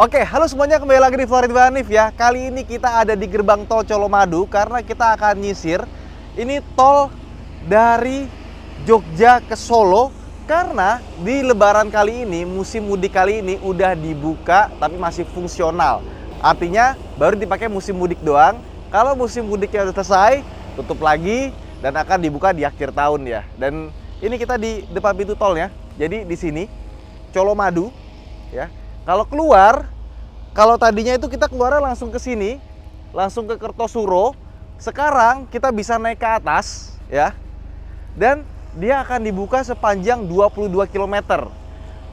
Oke, halo semuanya, kembali lagi di Florid Hanif ya. Kali ini kita ada di gerbang tol Colomadu karena kita akan nyisir. Ini tol dari Jogja ke Solo karena di Lebaran kali ini, musim mudik kali ini udah dibuka tapi masih fungsional. Artinya baru dipakai musim mudik doang. Kalau musim mudiknya udah selesai, tutup lagi dan akan dibuka di akhir tahun ya. Dan ini kita di depan pintu tolnya. Jadi di sini Colomadu ya. Kalau keluar, kalau tadinya itu kita keluar langsung ke sini, langsung ke Kertosuro. Sekarang kita bisa naik ke atas ya. Dan dia akan dibuka sepanjang 22 km.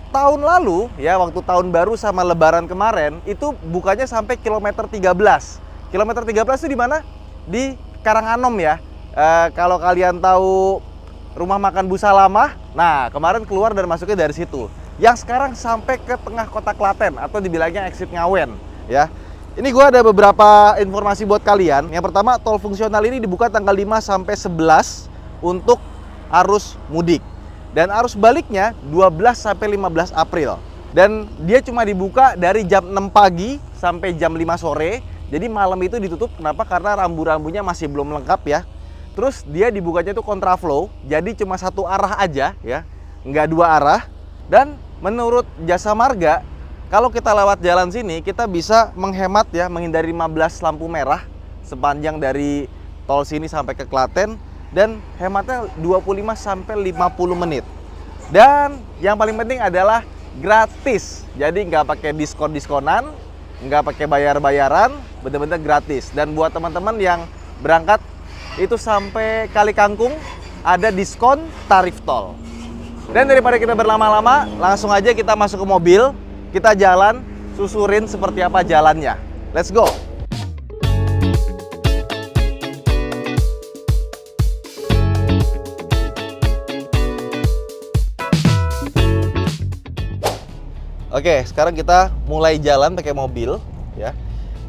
Tahun lalu ya, waktu tahun baru sama Lebaran kemarin itu bukanya sampai kilometer 13. Kilometer 13 itu di mana? Di Karanganom ya. Kalau kalian tahu rumah makan Bu Salamah, nah kemarin keluar dan masuknya dari situ. Yang sekarang sampai ke tengah kota Klaten atau dibilangnya exit Ngawen ya. Ini gue ada beberapa informasi buat kalian. Yang pertama, tol fungsional ini dibuka tanggal 5 sampai 11 untuk arus mudik. Dan arus baliknya 12 sampai 15 April. Dan dia cuma dibuka dari jam 6 pagi sampai jam 5 sore. Jadi malam itu ditutup. Kenapa? Karena rambu-rambunya masih belum lengkap ya. Terus dia dibukanya itu kontraflow. Jadi cuma satu arah aja ya. Nggak dua arah. Dan menurut Jasa Marga, kalau kita lewat jalan sini, kita bisa menghemat ya, menghindari 15 lampu merah sepanjang dari tol sini sampai ke Klaten, dan hematnya 25 sampai 50 menit. Dan yang paling penting adalah gratis. Jadi nggak pakai diskon-diskonan, nggak pakai bayar-bayaran, bener-bener gratis. Dan buat teman-teman yang berangkat itu sampai Kali Kangkung, ada diskon tarif tol. Dan daripada kita berlama-lama, langsung aja kita masuk ke mobil, kita jalan, susurin seperti apa jalannya. Let's go! Oke, sekarang kita mulai jalan pakai mobil ya.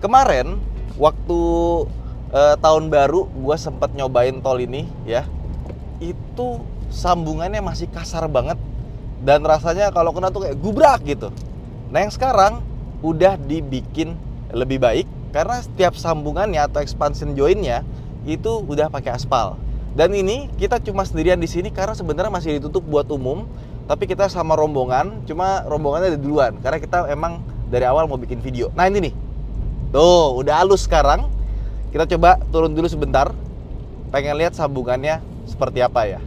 Kemarin waktu tahun baru gue sempat nyobain tol ini ya. Itu sambungannya masih kasar banget dan rasanya kalau kena tuh kayak gubrak gitu. Nah yang sekarang udah dibikin lebih baik karena setiap sambungannya atau expansion jointnya itu udah pakai aspal. Dan ini kita cuma sendirian di sini karena sebenarnya masih ditutup buat umum, tapi kita sama rombongan, cuma rombongannya ada duluan karena kita emang dari awal mau bikin video. Nah ini nih, tuh udah halus sekarang. Kita coba turun dulu sebentar, pengen lihat sambungannya seperti apa ya.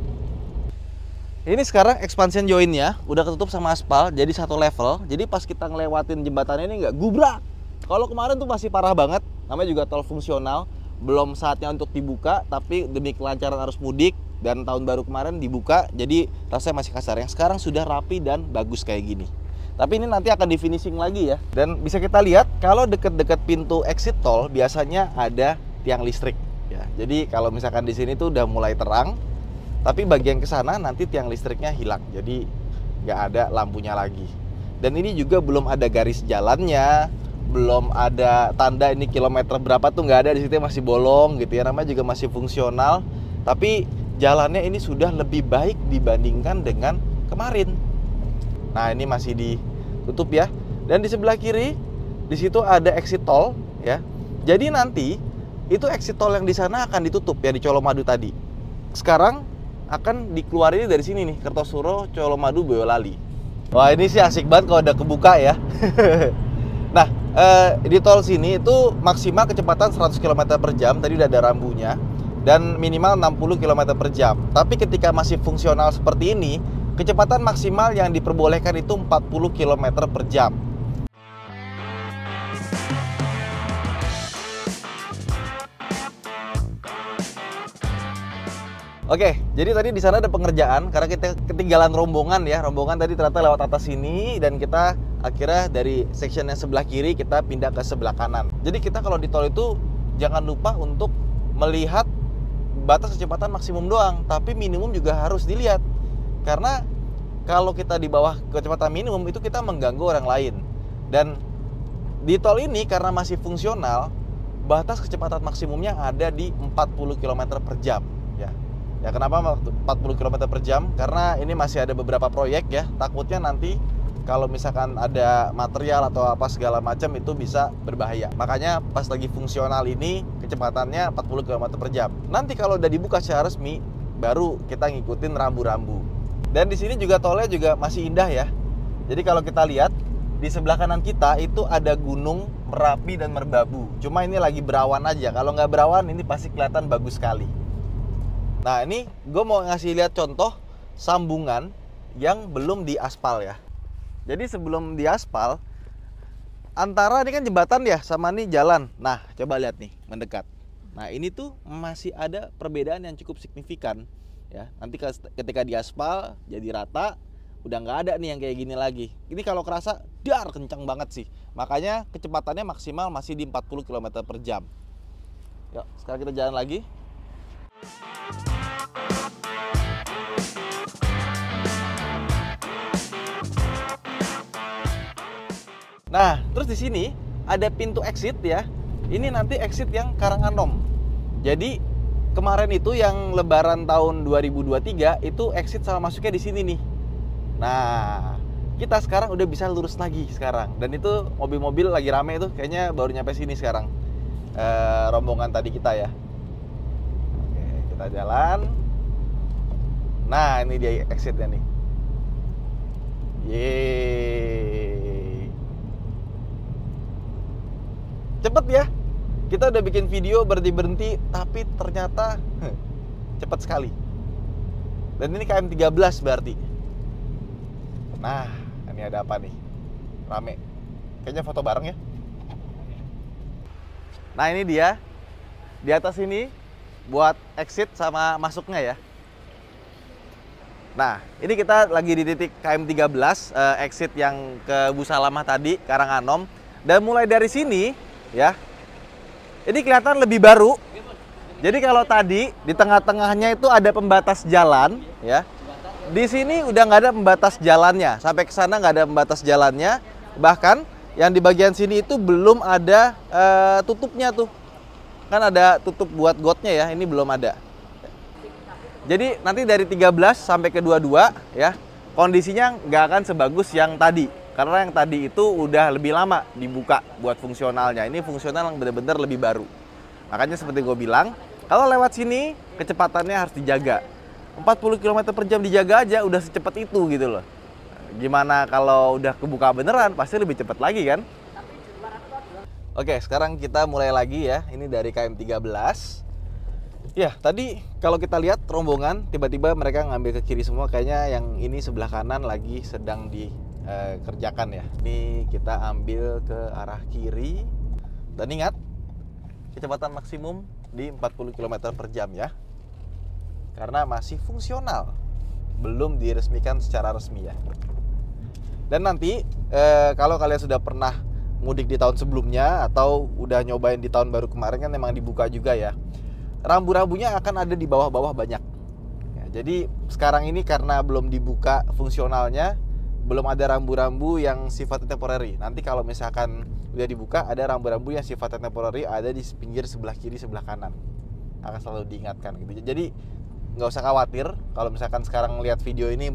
Ini sekarang expansion jointnya udah ketutup sama aspal, jadi satu level. Jadi pas kita ngelewatin jembatannya ini nggak gubrak. Kalau kemarin tuh masih parah banget. Namanya juga tol fungsional, belum saatnya untuk dibuka. Tapi demi kelancaran arus mudik dan tahun baru kemarin dibuka, jadi rasanya masih kasar. Yang sekarang sudah rapi dan bagus kayak gini. Tapi ini nanti akan di finishing lagi ya. Dan bisa kita lihat kalau deket-deket pintu exit tol biasanya ada tiang listrik. Ya, jadi kalau misalkan di sini tuh udah mulai terang. Tapi bagian ke sana nanti tiang listriknya hilang, jadi nggak ada lampunya lagi. Dan ini juga belum ada garis jalannya, belum ada tanda ini kilometer berapa tuh nggak ada, di situ masih bolong gitu ya. Namanya juga masih fungsional, tapi jalannya ini sudah lebih baik dibandingkan dengan kemarin. Nah ini masih ditutup ya. Dan di sebelah kiri di situ ada exit tol ya. Jadi nanti itu exit tol yang di sana akan ditutup ya, di Colomadu tadi. Sekarang akan dikeluarin dari sini nih, Kertosuro, Colomadu, Boyolali. Wah ini sih asik banget kalau udah kebuka ya. Nah di tol sini itu maksimal kecepatan 100 km per jam, tadi udah ada rambunya, dan minimal 60 km per jam. Tapi ketika masih fungsional seperti ini, kecepatan maksimal yang diperbolehkan itu 40 km per jam. Oke, jadi tadi di sana ada pengerjaan karena kita ketinggalan rombongan ya. Rombongan tadi ternyata lewat atas sini dan kita akhirnya dari section yang sebelah kiri kita pindah ke sebelah kanan. Jadi kita kalau di tol itu jangan lupa untuk melihat batas kecepatan maksimum doang, tapi minimum juga harus dilihat. Karena kalau kita di bawah kecepatan minimum itu kita mengganggu orang lain. Dan di tol ini karena masih fungsional, batas kecepatan maksimumnya ada di 40 km per jam ya. Ya kenapa 40 km per jam? Karena ini masih ada beberapa proyek ya. Takutnya nanti kalau misalkan ada material atau apa segala macam itu bisa berbahaya. Makanya pas lagi fungsional ini kecepatannya 40 km per jam. Nanti kalau udah dibuka secara resmi, baru kita ngikutin rambu-rambu. Dan di sini juga tolnya juga masih indah ya. Jadi kalau kita lihat di sebelah kanan kita itu ada gunung Merapi dan Merbabu. Cuma ini lagi berawan aja. Kalau nggak berawan ini pasti kelihatan bagus sekali. Nah ini gue mau ngasih lihat contoh sambungan yang belum diaspal ya. Jadi sebelum diaspal, antara ini kan jembatan ya sama nih jalan. Nah coba lihat nih mendekat. Nah ini tuh masih ada perbedaan yang cukup signifikan ya. Nanti ketika diaspal jadi rata, udah nggak ada nih yang kayak gini lagi. Ini kalau kerasa dar kencang banget sih. Makanya kecepatannya maksimal masih di 40 km per jam. Yuk sekarang kita jalan lagi. Nah, terus di sini ada pintu exit ya. Ini nanti exit yang Karanganom. Jadi kemarin itu yang Lebaran tahun 2023 itu exit sama masuknya di sini nih. Nah, kita sekarang udah bisa lurus lagi sekarang. Dan itu mobil-mobil lagi rame tuh, kayaknya baru nyampe sini sekarang. Rombongan tadi kita ya. Oke, kita jalan. Nah, ini dia exitnya nih. Yeay. Cepet ya, kita udah bikin video berhenti-berhenti, tapi ternyata cepet sekali. Dan ini KM 13 berarti. Nah, ini ada apa nih? Rame. Kayaknya foto bareng ya. Nah ini dia, di atas ini buat exit sama masuknya ya. Nah, ini kita lagi di titik KM 13, exit yang ke Busalamah tadi, Karanganom. Dan mulai dari sini ya, ini kelihatan lebih baru. Jadi kalau tadi di tengah-tengahnya itu ada pembatas jalan ya, di sini udah nggak ada pembatas jalannya. Sampai ke sana nggak ada pembatas jalannya. Bahkan yang di bagian sini itu belum ada tutupnya tuh. Kan ada tutup buat gotnya ya, ini belum ada. Jadi nanti dari 13 sampai ke 22 ya, kondisinya nggak akan sebagus yang tadi. Karena yang tadi itu udah lebih lama dibuka buat fungsionalnya. Ini fungsional yang benar-benar lebih baru. Makanya seperti gue bilang, kalau lewat sini kecepatannya harus dijaga. 40 km per jam dijaga aja udah secepat itu gitu loh. Gimana kalau udah kebuka beneran, pasti lebih cepat lagi kan? Oke, sekarang kita mulai lagi ya. Ini dari KM 13. Ya, tadi kalau kita lihat rombongan, tiba-tiba mereka ngambil ke kiri semua. Kayaknya yang ini sebelah kanan lagi sedang dikerjakan ya. Ini kita ambil ke arah kiri. Dan ingat, kecepatan maksimum di 40 km per jam ya. Karena masih fungsional. Belum diresmikan secara resmi ya. Dan nanti, kalau kalian sudah pernah mudik di tahun sebelumnya atau udah nyobain di tahun baru kemarin kan memang dibuka juga ya. Rambu-rambunya akan ada di bawah-bawah banyak. Ya, jadi sekarang ini karena belum dibuka fungsionalnya, belum ada rambu-rambu yang sifatnya temporary. Nanti kalau misalkan udah dibuka, ada rambu-rambu yang sifatnya temporary ada di pinggir sebelah kiri, sebelah kanan. Akan selalu diingatkan gitu. Jadi nggak usah khawatir kalau misalkan sekarang lihat video ini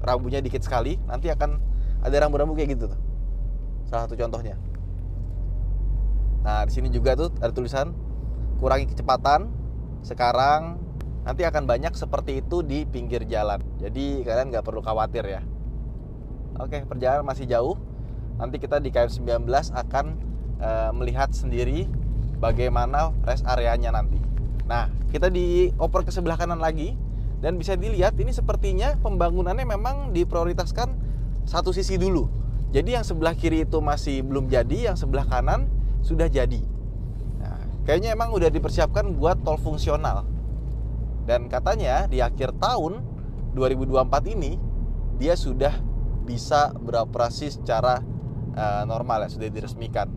rambunya dikit sekali, nanti akan ada rambu-rambu kayak gitu tuh. Salah satu contohnya. Nah, di sini juga tuh ada tulisan kurangi kecepatan. Sekarang nanti akan banyak seperti itu di pinggir jalan. Jadi kalian nggak perlu khawatir ya. Oke, perjalanan masih jauh. Nanti kita di KM 19 akan melihat sendiri bagaimana rest areanya nanti. Nah, kita dioper ke sebelah kanan lagi. Dan bisa dilihat ini sepertinya pembangunannya memang diprioritaskan satu sisi dulu. Jadi yang sebelah kiri itu masih belum jadi, yang sebelah kanan sudah jadi. Nah, kayaknya emang udah dipersiapkan buat tol fungsional. Dan katanya di akhir tahun 2024 ini dia sudah bisa beroperasi secara normal ya, sudah diresmikan.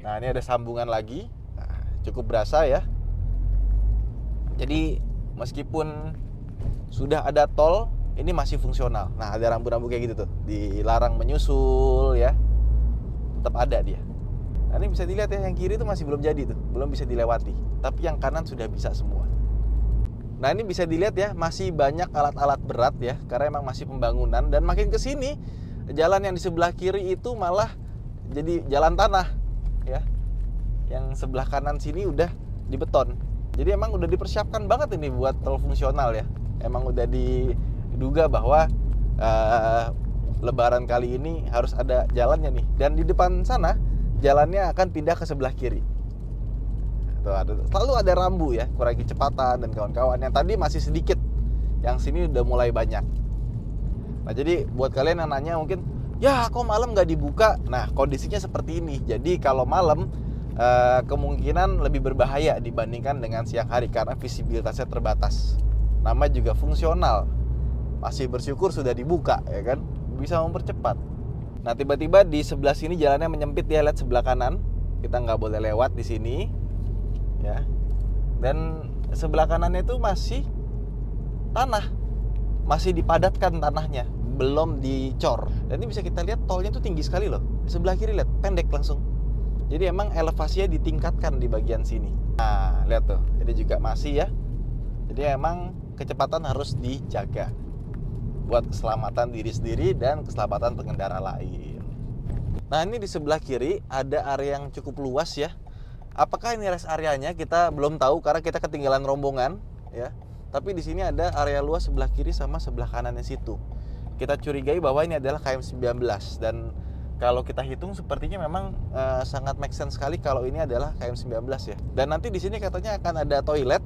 Nah, ini ada sambungan lagi. Nah, cukup berasa ya. Jadi meskipun sudah ada tol, ini masih fungsional. Nah, ada rambu-rambu kayak gitu tuh, dilarang menyusul ya. Tetap ada dia. Nah, ini bisa dilihat ya, yang kiri itu masih belum jadi tuh, belum bisa dilewati. Tapi yang kanan sudah bisa semua. Nah, ini bisa dilihat ya, masih banyak alat-alat berat ya, karena emang masih pembangunan. Dan makin ke sini jalan yang di sebelah kiri itu malah jadi jalan tanah ya. Yang sebelah kanan sini udah dibeton. Jadi emang udah dipersiapkan banget ini buat tol fungsional ya. Emang udah diduga bahwa Lebaran kali ini harus ada jalannya nih. Dan di depan sana jalannya akan pindah ke sebelah kiri. Tuh, selalu ada rambu ya, kurangi kecepatan dan kawan-kawan. Yang tadi masih sedikit, yang sini udah mulai banyak. Nah jadi buat kalian yang nanya mungkin, ya kok malam nggak dibuka? Nah kondisinya seperti ini. Jadi kalau malam kemungkinan lebih berbahaya dibandingkan dengan siang hari karena visibilitasnya terbatas. Nama juga fungsional. Masih bersyukur sudah dibuka ya kan, bisa mempercepat. Nah tiba-tiba di sebelah sini jalannya menyempit ya, lihat sebelah kanan. Kita nggak boleh lewat di sini ya. Dan sebelah kanannya itu masih tanah, masih dipadatkan tanahnya, belum dicor. Dan ini bisa kita lihat tolnya itu tinggi sekali loh. Di sebelah kiri lihat, pendek langsung. Jadi emang elevasinya ditingkatkan di bagian sini. Nah lihat tuh, ini juga masih ya. Jadi emang kecepatan harus dijaga buat keselamatan diri sendiri dan keselamatan pengendara lain. Nah ini di sebelah kiri ada area yang cukup luas ya. Apakah ini rest areanya kita belum tahu karena kita ketinggalan rombongan ya. Tapi di sini ada area luas sebelah kiri sama sebelah kanannya situ. Kita curigai bahwa ini adalah KM19 dan kalau kita hitung sepertinya memang sangat make sense sekali kalau ini adalah KM19 ya. Dan nanti di sini katanya akan ada toilet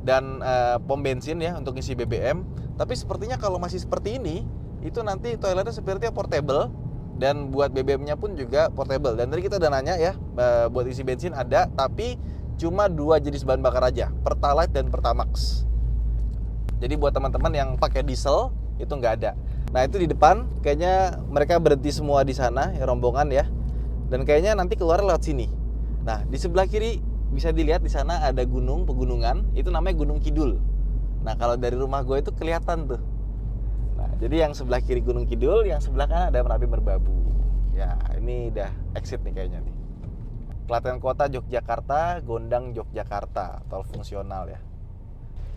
dan pom bensin ya untuk isi BBM. Tapi sepertinya kalau masih seperti ini, itu nanti toiletnya sepertinya portable dan buat BBM-nya pun juga portable. Dan tadi kita udah nanya ya, buat isi bensin ada, tapi cuma 2 jenis bahan bakar aja, Pertalite dan Pertamax. Jadi buat teman-teman yang pakai diesel itu nggak ada. Nah itu di depan, kayaknya mereka berhenti semua di sana, ya, rombongan ya. Dan kayaknya nanti keluar lewat sini. Nah di sebelah kiri bisa dilihat di sana ada gunung, pegunungan, itu namanya Gunung Kidul. Nah kalau dari rumah gue itu kelihatan tuh. Nah jadi yang sebelah kiri Gunung Kidul, yang sebelah kanan ada Merapi Merbabu. Ya ini udah exit nih kayaknya nih. Klaten Kota Yogyakarta, Gondang Yogyakarta, tol fungsional ya.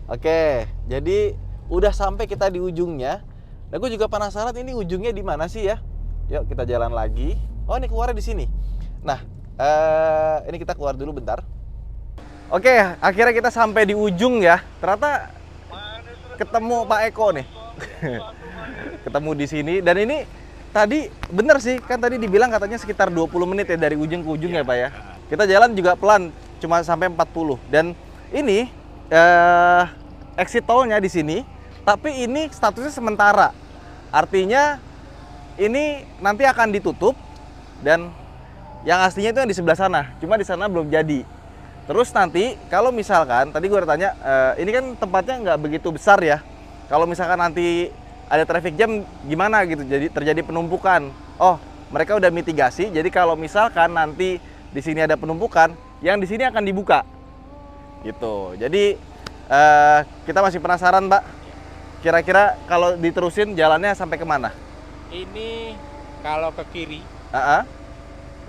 Oke, jadi udah sampai kita di ujungnya. Nah gue juga penasaran ini ujungnya di mana sih ya. Yuk kita jalan lagi. Oh ini keluarnya di sini. Nah ini kita keluar dulu bentar. Oke, akhirnya kita sampai di ujung ya. Ternyata ketemu Pak Eko nih. Ketemu di sini dan ini tadi bener sih kan tadi dibilang katanya sekitar 20 menit ya dari ujung ke ujung ya Pak ya. Kita jalan juga pelan cuma sampai 40 dan ini exit tolnya di sini tapi ini statusnya sementara. Artinya ini nanti akan ditutup dan yang aslinya itu yang di sebelah sana. Cuma di sana belum jadi. Terus nanti kalau misalkan tadi gue udah tanya ini kan tempatnya nggak begitu besar ya. Kalau misalkan nanti ada traffic jam gimana gitu, jadi terjadi penumpukan. Oh, mereka udah mitigasi. Jadi kalau misalkan nanti di sini ada penumpukan, yang di sini akan dibuka. Gitu. Jadi kita masih penasaran, Mbak. Kira-kira kalau diterusin jalannya sampai kemana? Ini kalau ke kiri,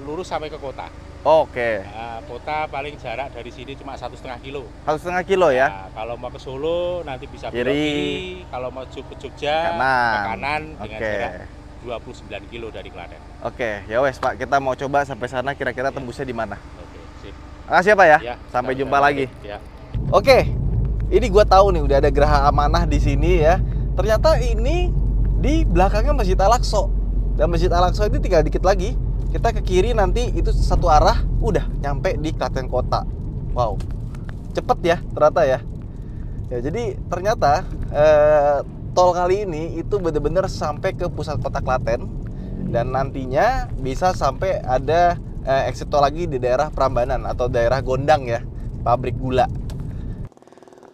lurus sampai ke kota. Oke. Nah, kota paling jarak dari sini cuma 1,5 kilo. 1,5 kilo ya? Nah, kalau mau ke Solo nanti bisa belok Kiri. kiri. Kalau mau ke Jogja ke kanan dengan jarak 29 kilo dari Klaten. Oke, ya wes Pak, kita mau coba sampai sana kira-kira tembusnya di mana. Oke, sip. Makasih ya Pak ya. Ya, sampai jumpa sama-sama. lagi. Ya. Oke, ini gue tahu nih udah ada Geraha Amanah di sini ya. Ternyata ini di belakangnya Masjid Al-Aqsa. Dan Masjid Al-Aqsa itu tinggal dikit lagi. Kita ke kiri nanti itu satu arah, udah nyampe di Klaten Kota. Wow, cepet ya ternyata ya. Ya jadi ternyata tol kali ini itu bener-bener sampai ke pusat kota Klaten. Dan nantinya bisa sampai ada exit tol lagi di daerah Prambanan atau daerah Gondang ya, pabrik gula.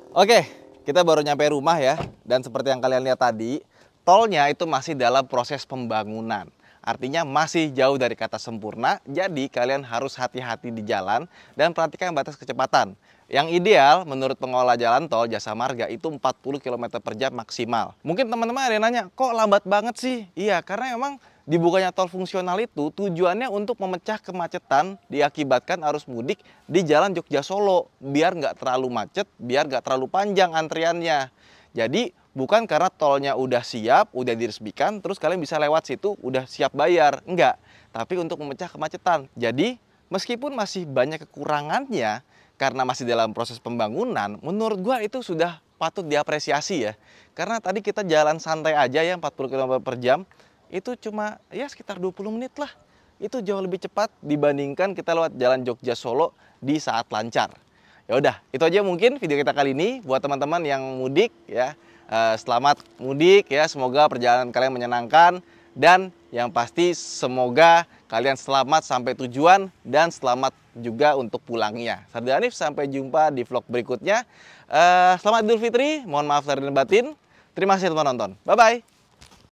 Oke, kita baru nyampe rumah ya. Dan seperti yang kalian lihat tadi, tolnya itu masih dalam proses pembangunan. Artinya masih jauh dari kata sempurna, jadi kalian harus hati-hati di jalan dan perhatikan batas kecepatan. Yang ideal menurut pengelola jalan tol Jasa Marga itu 40 km per jam maksimal. Mungkin teman-teman ada yang nanya, kok lambat banget sih? Iya, karena memang dibukanya tol fungsional itu tujuannya untuk memecah kemacetan diakibatkan arus mudik di jalan Jogja Solo. Biar nggak terlalu macet, biar nggak terlalu panjang antriannya. Jadi bukan karena tolnya udah siap, udah diresmikan, terus kalian bisa lewat situ, udah siap bayar. Enggak, tapi untuk memecah kemacetan. Jadi, meskipun masih banyak kekurangannya, karena masih dalam proses pembangunan, menurut gua itu sudah patut diapresiasi ya. Karena tadi kita jalan santai aja ya, 40 km per jam, itu cuma ya sekitar 20 menit lah. Itu jauh lebih cepat dibandingkan kita lewat jalan Jogja Solo di saat lancar. Ya udah, itu aja mungkin video kita kali ini buat teman-teman yang mudik ya. Selamat mudik ya, semoga perjalanan kalian menyenangkan dan yang pasti semoga kalian selamat sampai tujuan dan selamat juga untuk pulangnya. Sardi Hanif, sampai jumpa di vlog berikutnya. Selamat Idul Fitri, mohon maaf lahir dan batin. Terima kasih teman nonton. Bye bye.